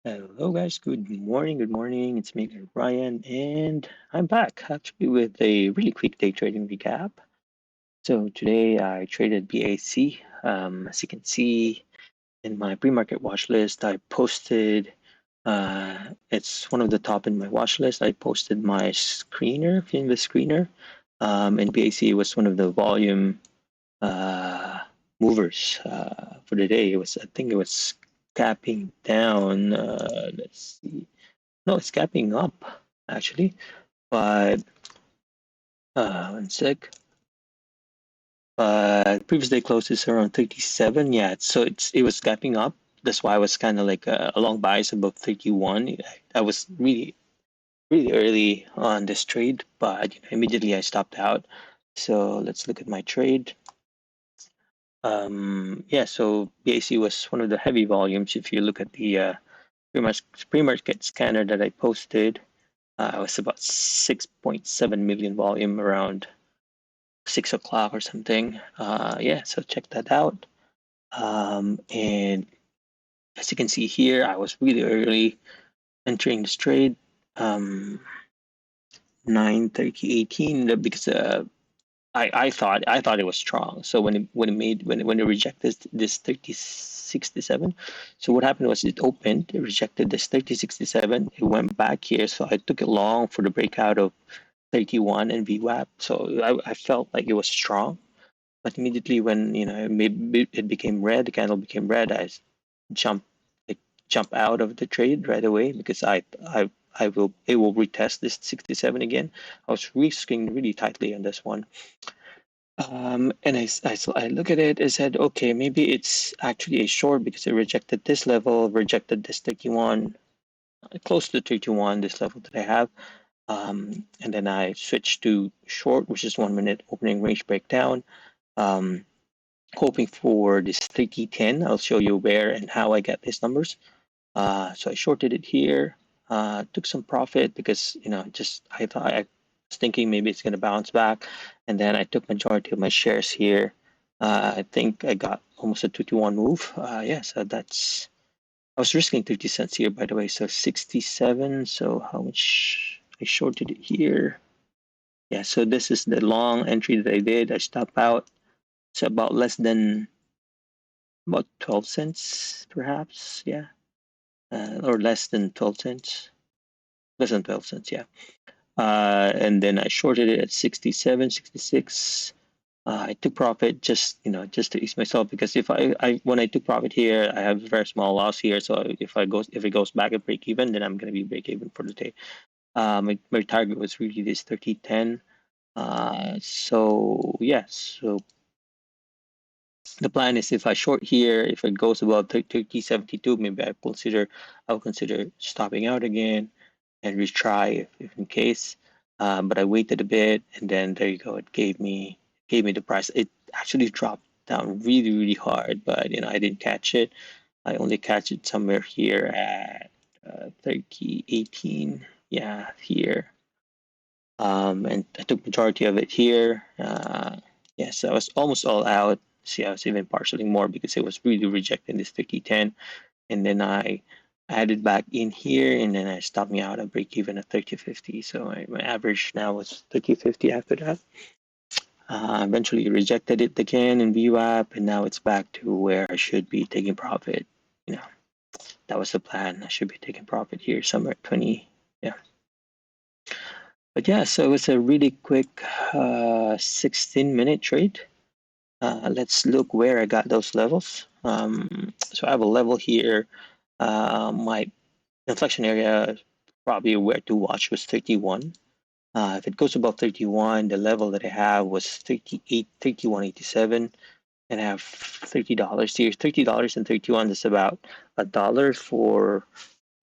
Hello, guys. Good morning. Good morning. It's me, Ryan, and I'm back actually with a really quick day trading recap. So today I traded BAC. As you can see in my pre-market watch list, I posted. It's one of the top in my watch list. I posted my screener, Finvest screener, and BAC was one of the volume uh, movers for the day. I think it was capping down. Let's see. No, it's capping up actually. But one sec. But previous day close is around 37. Yeah, so it was gapping up. That's why I was kind of like a long bias above 31. I was really early on this trade, but immediately I stopped out. So let's look at my trade. Yeah, so BAC was one of the heavy volumes. If you look at the pre-market scanner that I posted, it was about 6.7 million volume around 6 o'clock or something. Yeah, so check that out. And as you can see here, I was really early entering this trade. 9:30:18 because I thought it was strong. So when it rejected this 3067, so what happened was it opened, it rejected this 3067, it went back here. So I took it long for the breakout of 31 and VWAP. So I felt like it was strong. But immediately when it became red, the candle became red, I jump like jump out of the trade right away because I will it will retest this 67 again. I was risking really tightly on this one. And I look at it and said, okay, maybe it's actually a short because it rejected this level, rejected this 31, close to 31, this level that I have. And then I switched to short, which is 1 minute opening range breakdown. Um, Hoping for this 3010. I'll show you where and how I get these numbers. So I shorted it here, took some profit because just I thought I was thinking maybe it's going to bounce back, and then I took majority of my shares here. I think I got almost a 2-to-1 move. Yeah, so that's I was risking 50 cents here, by the way. So 67. So how much I shorted it here? Yeah, so this is the long entry that I did. I stopped out. It's about less than about 12 cents, perhaps. Yeah, or less than 12 cents. Less than 12 cents, yeah. And then I shorted it at 67, 66. I took profit just to ease myself because if I when I took profit here, I have a very small loss here. So if it goes back at break even, then I'm gonna be break even for the day. My target was really this 3010. So yes, so the plan is if I short here, if it goes above 3072, maybe I'll consider stopping out again and retry if in case. But I waited a bit, and then there you go. It gave me the price. It actually dropped down really hard, but I didn't catch it. I only catch it somewhere here at 3018. Yeah, here. And I took majority of it here. Yes, I was almost all out. See, I was even partially more because it was really rejecting this 3010, and then I added back in here, and then I stopped me out at break even at 3050. So my average now was 3050 after that. Eventually rejected it again in VWAP, and now it's back to where I should be taking profit. You know, that was the plan. I should be taking profit here somewhere at 20. Yeah. But yeah, so it was a really quick 16-minute trade. Let's look where I got those levels. So I have a level here. My inflection area, probably where to watch, was 31. If it goes above 31, the level that I have was 38, 31.87, and I have $30 here. $30 and 31 is about $1 for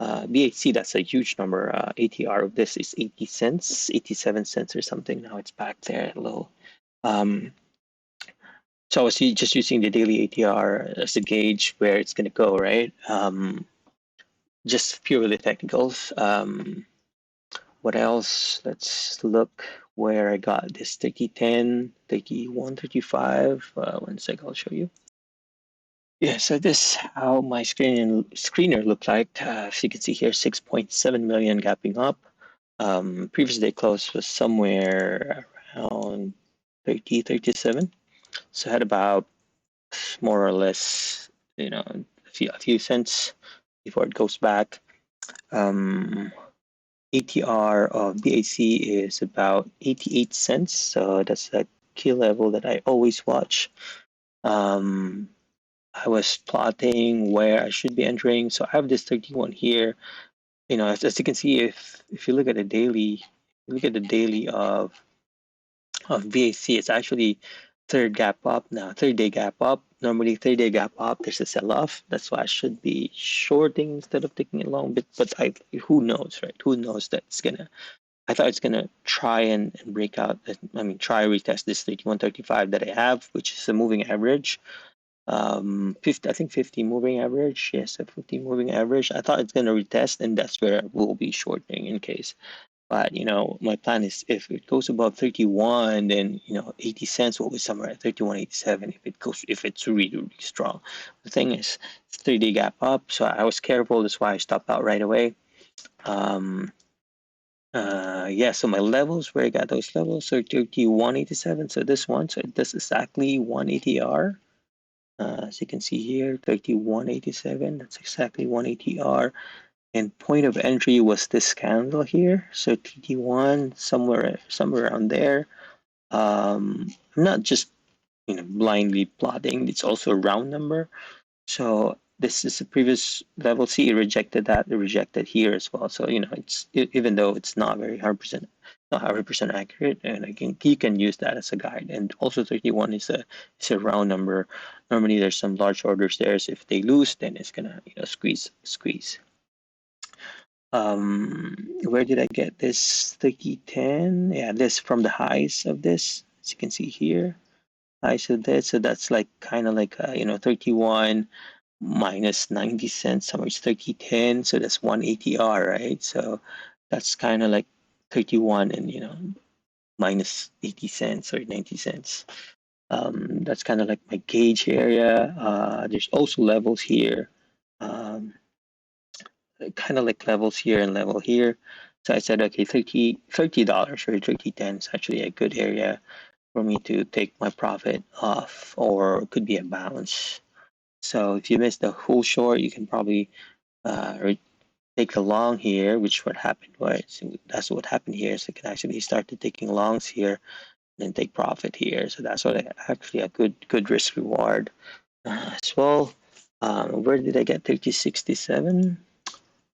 BHC. That's a huge number. ATR of this is 80 cents, 87 cents or something. Now it's back there low. Um, so I was just using the daily ATR as a gauge where it's going to go, right? Just purely technicals. What else? Let's look where I got this 3010, 31, 35. One sec, I'll show you. Yeah, so this how my screener looked like. As you can see here, 6.7 million gapping up. Previous day close was somewhere around 30, 37. So I had about more or less, a few cents before it goes back. Um, ATR of BAC is about 88 cents. So that's a key level that I always watch. Um, I was plotting where I should be entering. So I have this 31 here. As you can see, if you look at the daily, of VAC, it's actually third gap up now, third day gap up. Normally, third day gap up, there's a sell off. That's why I should be shorting instead of taking it long. But who knows, right? Who knows that it's gonna? I thought it's gonna try and break out. I mean, try retest this 31.35 that I have, which is a moving average. 50, I think 50 moving average. Yes, a 50 moving average. I thought it's gonna retest, and that's where we'll be shorting in case. But my plan is if it goes above 31, then 80 cents will be somewhere at 31.87 if it's really, really strong. The thing is, it's 3-day gap up, so I was careful. That's why I stopped out right away. Um, yeah, so my levels, where I got those levels, so 31.87. So this one, so it does exactly 180R. As you can see here, 31.87. That's exactly 180R. And point of entry was this candle here. So TT1 somewhere around there. I'm not just blindly plotting. It's also a round number. So this is the previous level. See, it rejected that. It rejected here as well. So even though it's not very 100%, not 100% accurate, and again, you can use that as a guide. And also 31 is a round number. Normally, there's some large orders there. So if they lose, then it's gonna squeeze. Where did I get this 3010? Yeah, this from the highs of this, as you can see here. Highs of this, so that's like kind of like 31 minus 90 cents, somewhere it's 3010, so that's 180R, right? So that's kind of like 31 and minus 80 cents or 90 cents. That's kind of like my gauge area. There's also levels here. Um, kind of like levels here and level here. So I said, okay, $30 or 30.10 is actually a good area for me to take my profit off, or it could be a bounce. So if you miss the whole short, you can probably take the long here, which what happened was that's what happened here. So you can actually start to taking longs here and then take profit here. So that's what actually a good risk reward as well. Where did I get 30.67?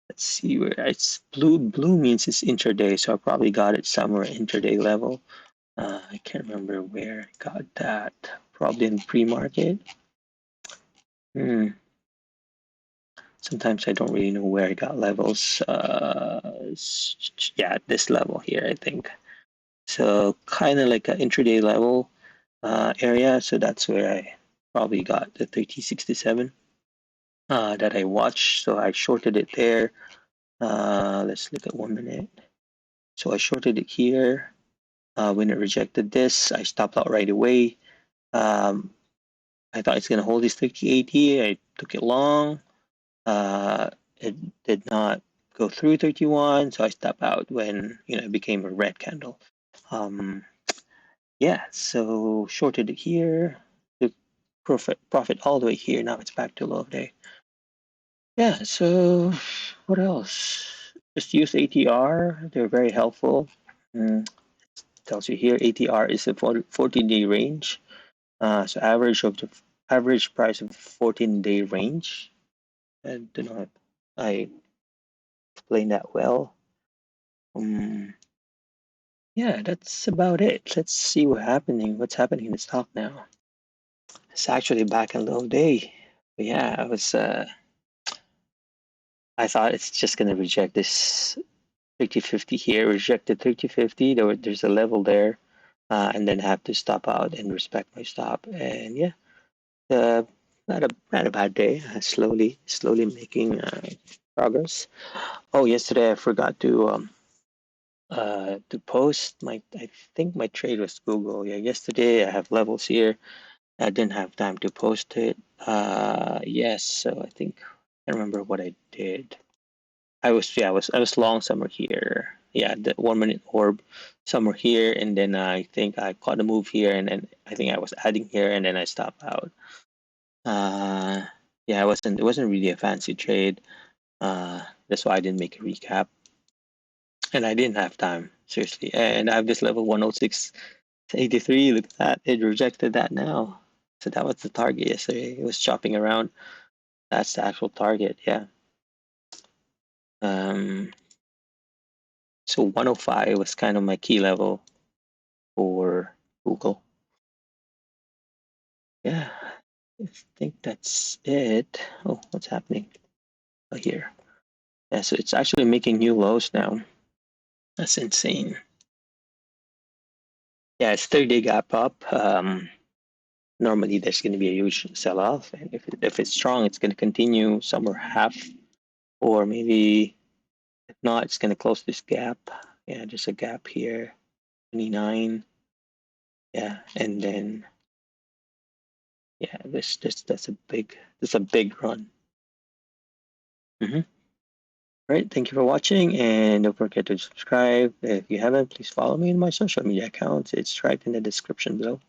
Let's see where it's blue. Blue means it's intraday, so I probably got it somewhere intraday level. I can't remember where I got that. Probably in pre-market. Hmm. Sometimes I don't really know where I got levels. Yeah, at this level here, I think. So kind of like an intraday level area. So that's where I probably got the 30.67 that I watched. So I shorted it there. Let's look at 1 minute. So I shorted it here. When it rejected this, I stopped out right away. Um, I thought it's going to hold this 3080. I took it long. It did not go through 31, so I stopped out when it became a red candle. Yeah, so shorted it here. The profit all the way here. Now it's back to low of day. Yeah. So what else? Just use ATR. They're very helpful. Mm, tells you here ATR is a 14-day range. So average price of 14-day range. I don't know if I explained that well. Um, yeah, that's about it. Let's see what's happening in the stock now. It's actually back in low day. But yeah, I thought it's just gonna reject this 3050 here, rejected 3050. There's a level there, and then have to stop out and respect my stop. And yeah, uh, not a bad day. Slowly making progress. Oh, yesterday I forgot to post my. I think my trade was Google. Yeah, yesterday I have levels here. I didn't have time to post it. Yes, so I think I remember what I did. I was long somewhere here. Yeah, the 1 minute orb somewhere here, and then I think I caught a move here, and then I think I was adding here, and then I stopped out. Yeah, it wasn't really a fancy trade. That's why I didn't make a recap, and I didn't have time, seriously. And I have this level 106.83. Look at that, it rejected that now. So that was the target yesterday. It was chopping around. That's the actual target. Yeah. Um, so 105 was kind of my key level for Google. Yeah, I think that's it. Oh, what's happening? Oh, here. Yeah, so it's actually making new lows now. That's insane. Yeah, it's 30-day gap up. Normally there's going to be a huge sell-off, and if it's strong, it's going to continue somewhere half, or maybe if not, it's going to close this gap. Yeah, there's a gap here, 29. Yeah, and then yeah, that's a big run. Mm-hmm. All right, thank you for watching, and don't forget to subscribe. If you haven't, please follow me in my social media accounts. It's right in the description below.